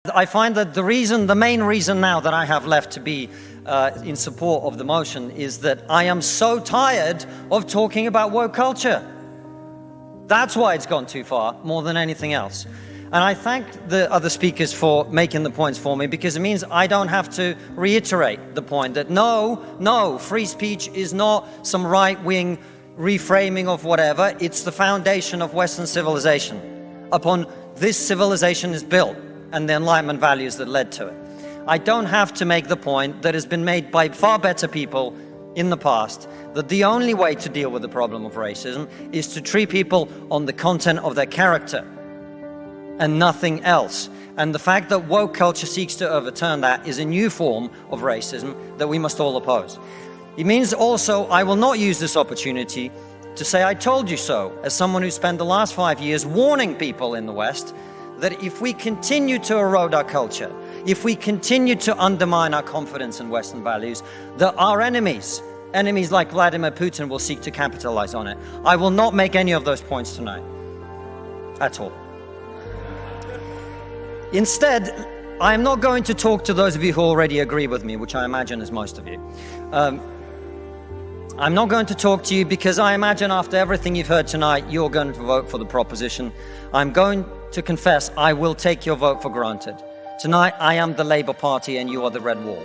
I find that the main reason now that I have left to be in support of the motion is that I am so tired of talking about woke culture. That's why it's gone too far, more than anything else. And I thank the other speakers for making the points for me, because it means I don't have to reiterate the point that no, free speech is not some right-wing reframing of whatever. It's the foundation of Western civilization. Upon this civilization is built, and the Enlightenment values that led to it. I don't have to make the point that has been made by far better people in the past, that the only way to deal with the problem of racism is to treat people on the content of their character and nothing else. And the fact that woke culture seeks to overturn that is a new form of racism that we must all oppose. It means also I will not use this opportunity to say I told you so, as someone who spent the last 5 years warning people in the West that if we continue to erode our culture, if we continue to undermine our confidence in Western values, that our enemies like Vladimir Putin will seek to capitalize on it. I will not make any of those points tonight, at all. Instead, I am not going to talk to those of you who already agree with me, which I imagine is most of you. I'm not going to talk to you because I imagine after everything you've heard tonight, you're going to vote for the proposition. I'm going to confess I will take your vote for granted. Tonight, I am the Labour Party and you are the Red Wall.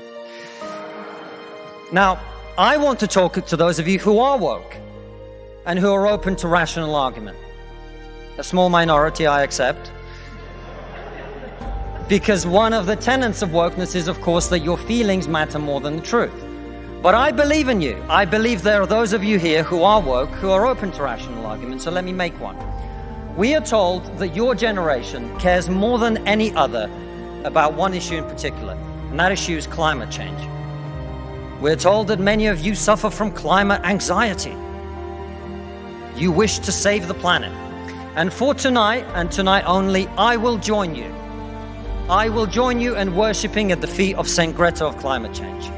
Now, I want to talk to those of you who are woke and who are open to rational argument. A small minority, I accept. Because one of the tenets of wokeness is, of course, that your feelings matter more than the truth. But I believe in you. I believe there are those of you here who are woke, who are open to rational argument, so let me make one. We are told that your generation cares more than any other about one issue in particular, and that issue is climate change. We're told that many of you suffer from climate anxiety. You wish to save the planet. And for tonight, and tonight only, I will join you. I will join you in worshipping at the feet of Saint Greta of climate change.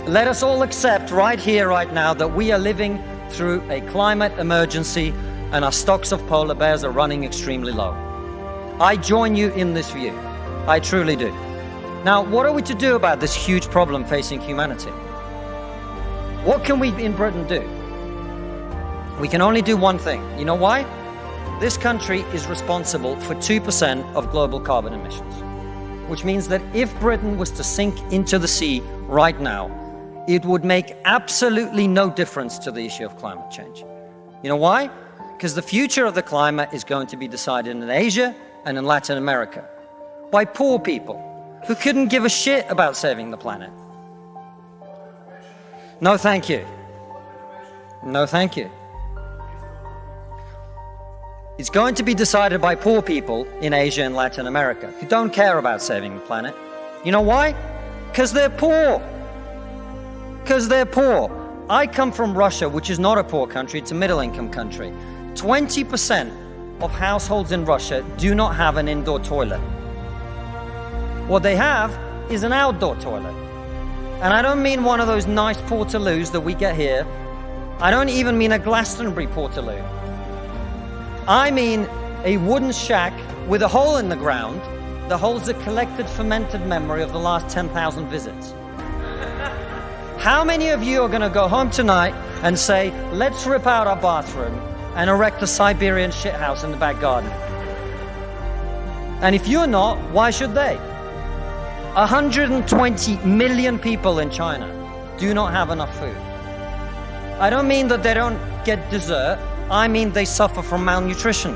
Let us all accept right here, right now, that we are living through a climate emergency and our stocks of polar bears are running extremely low. I join you in this view. I truly do. Now, what are we to do about this huge problem facing humanity? What can we in Britain do? We can only do one thing. You know why? This country is responsible for 2% of global carbon emissions, which means that if Britain was to sink into the sea right now, it would make absolutely no difference to the issue of climate change. You know why? Because the future of the climate is going to be decided in Asia and in Latin America by poor people who couldn't give a shit about saving the planet. No, thank you. No, thank you. It's going to be decided by poor people in Asia and Latin America who don't care about saving the planet. You know why? Because they're poor. Because they're poor. I come from Russia, which is not a poor country, it's a middle-income country. 20% of households in Russia do not have an indoor toilet. What they have is an outdoor toilet. And I don't mean one of those nice portaloos that we get here. I don't even mean a Glastonbury portaloo. I mean a wooden shack with a hole in the ground that holds a collected fermented memory of the last 10,000 visits. How many of you are going to go home tonight and say, let's rip out our bathroom and erect a Siberian shithouse in the back garden? And if you're not, why should they? 120 million people in China do not have enough food. I don't mean that they don't get dessert. I mean they suffer from malnutrition.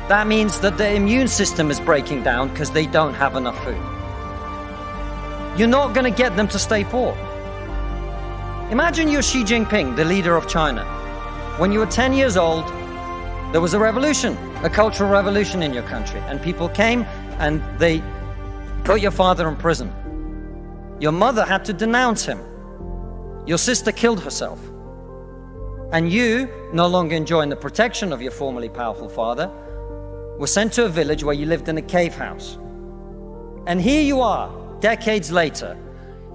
That means that their immune system is breaking down because they don't have enough food. You're not going to get them to stay poor. Imagine you're Xi Jinping, the leader of China. When you were 10 years old, there was a revolution, a cultural revolution in your country, and people came and they put your father in prison. Your mother had to denounce him. Your sister killed herself. And you, no longer enjoying the protection of your formerly powerful father, were sent to a village where you lived in a cave house. And here you are, decades later.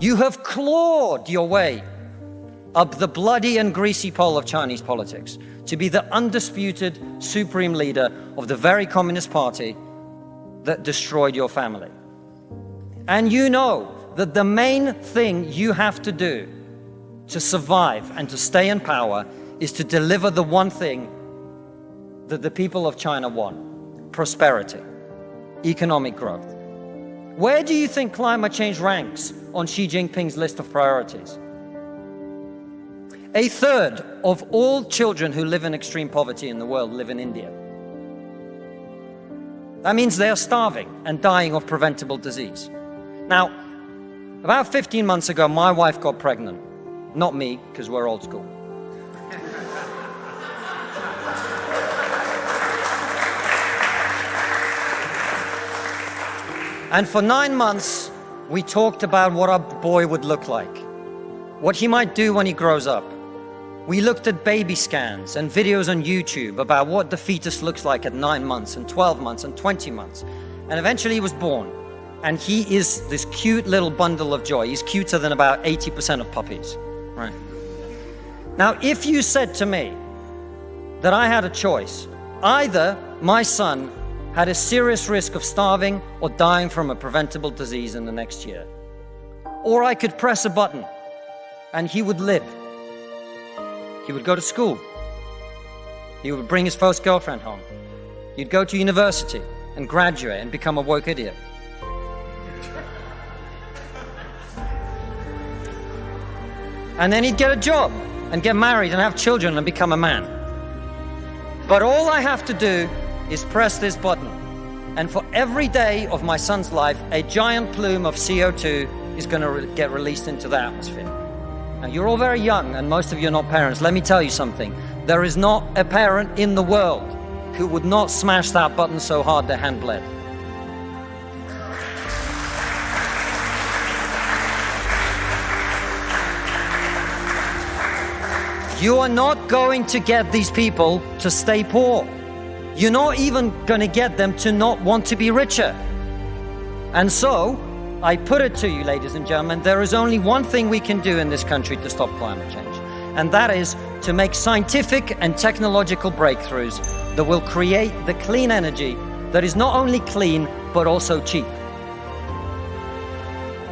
You have clawed your way up the bloody and greasy pole of Chinese politics to be the undisputed supreme leader of the very Communist Party that destroyed your family. And you know that the main thing you have to do to survive and to stay in power is to deliver the one thing that the people of China want: prosperity, economic growth. Where do you think climate change ranks on Xi Jinping's list of priorities? 1/3 of all children who live in extreme poverty in the world live in India. That means they are starving and dying of preventable disease. Now, about 15 months ago, my wife got pregnant. Not me, because we're old school. And for 9 months, we talked about what our boy would look like, what he might do when he grows up. We looked at baby scans and videos on YouTube about what the fetus looks like at 9 months and 12 months and 20 months. And eventually he was born. And he is this cute little bundle of joy. He's cuter than about 80% of puppies, right? Now, if you said to me that I had a choice, either my son had a serious risk of starving or dying from a preventable disease in the next year, or I could press a button and he would live. He would go to school. He would bring his first girlfriend home. He'd go to university and graduate and become a woke idiot. And then he'd get a job and get married and have children and become a man. But all I have to do is press this button. And for every day of my son's life, a giant plume of CO2 is going to get released into the atmosphere. Now, you're all very young, and most of you are not parents. Let me tell you something. There is not a parent in the world who would not smash that button so hard their hand bled. You are not going to get these people to stay poor. You're not even going to get them to not want to be richer. And so, I put it to you, ladies and gentlemen, there is only one thing we can do in this country to stop climate change. And that is to make scientific and technological breakthroughs that will create the clean energy that is not only clean, but also cheap.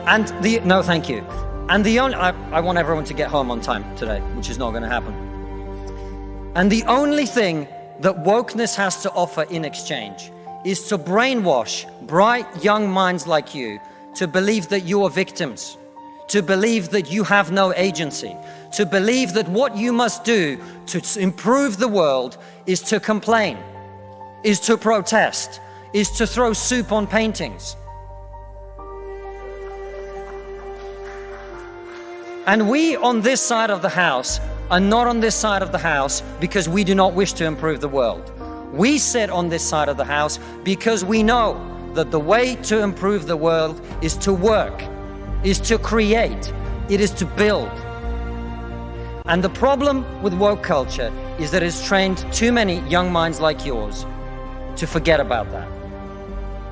And no, thank you. And I want everyone to get home on time today, which is not going to happen. And the only thing that wokeness has to offer in exchange is to brainwash bright young minds like you to believe that you are victims, to believe that you have no agency, to believe that what you must do to improve the world is to complain, is to protest, is to throw soup on paintings. And we on this side of the house are not on this side of the house because we do not wish to improve the world. We sit on this side of the house because we know that the way to improve the world is to work, is to create, it is to build. And the problem with woke culture is that it's trained too many young minds like yours to forget about that.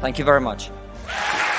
Thank you very much.